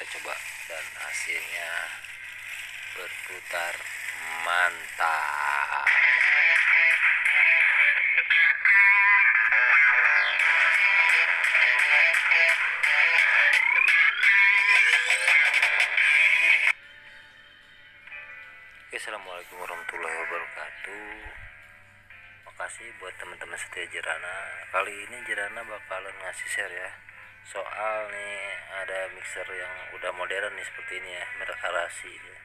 kita coba dan hasilnya berputar mantap. Oke, assalamualaikum warahmatullahi wabarakatuh. Makasih buat teman-teman setia Jirana. Kali ini Jirana bakalan ngasih share ya, soal nih ada mixer yang udah modern nih seperti ini ya, merek Arashi ya.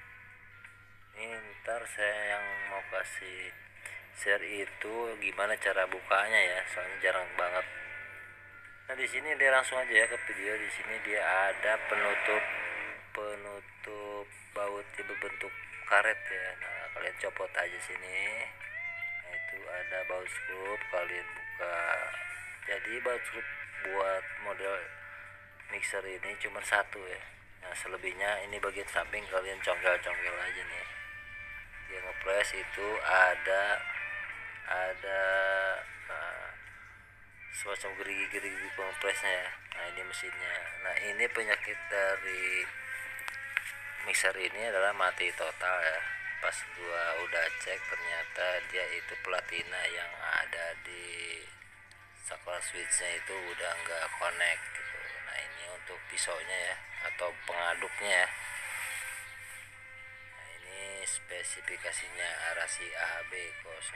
Ini ntar saya yang mau kasih share itu gimana cara bukanya ya, soalnya jarang banget. Nah di sini dia langsung aja ya ke video. Di sini dia ada penutup baut berbentuk karet ya. Nah kalian copot aja sini. Nah itu ada baut skrup, kalian buka. Jadi baut skrup buat model mixer ini cuma satu ya. Nah selebihnya ini bagian samping kalian congkel-congkel aja nih. Dia ngepres itu ada semacam gerigi-gerigi kompresnya ya. Nah ini mesinnya. Nah ini penyakit dari mixer ini adalah mati total ya. Pas gua udah cek ternyata dia itu platina yang ada di saklar switchnya itu udah nggak connect gitu. Nah ini untuk pisaunya ya, atau pengaduknya ya. Nah ini spesifikasinya Arashi AHB 01.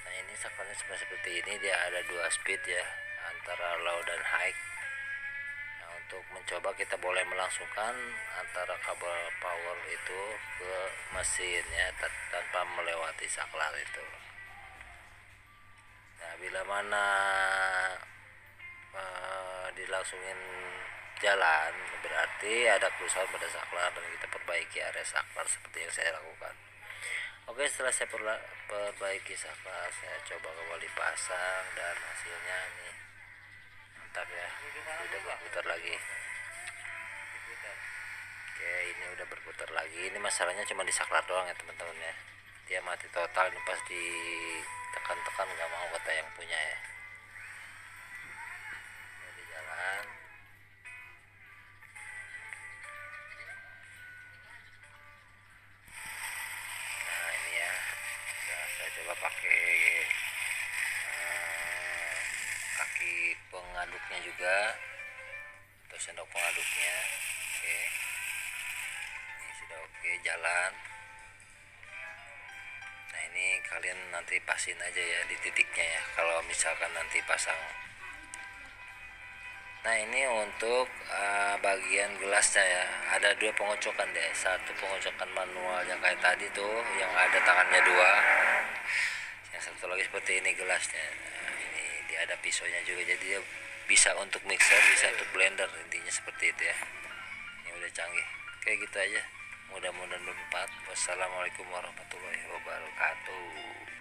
Nah ini saklarnya seperti ini, dia ada 2 speed ya, antara low dan high. Nah untuk mencoba kita boleh melangsungkan antara kabel power itu ke mesin ya, tanpa melewati saklar itu. Nah bila mana dilangsungin jalan berarti ada kerusakan pada saklar dan kita perbaiki area saklar seperti yang saya lakukan. Oke, setelah saya perbaiki saklar, saya coba kembali pasang dan hasilnya nih mantap ya, udah berputar lagi. Oke, ini udah berputar lagi. Ini masalahnya cuma di saklar doang ya teman-teman ya, dia mati total. Ini pas ditekan-tekan nggak mau kata yang punya ya. Ini di jalan. Nah ini ya, saya coba pakai kaki pengaduknya juga atau sendok pengaduknya. Oke, ini sudah oke, jalan. Nah ini kalian nanti pasin aja ya di titiknya ya, kalau misalkan nanti pasang. Nah ini untuk bagian gelasnya ya, ada 2 pengocokan deh. Satu pengocokan manual yang kayak tadi tuh, yang ada tangannya 2. Yang satu lagi seperti ini gelasnya. Nah, ini dia ada pisaunya juga, jadi dia bisa untuk mixer, bisa untuk blender, intinya seperti itu ya. Ini udah canggih. Kayak gitu aja, mudah-mudahan bermanfaat. Wassalamualaikum warahmatullahi wabarakatuh.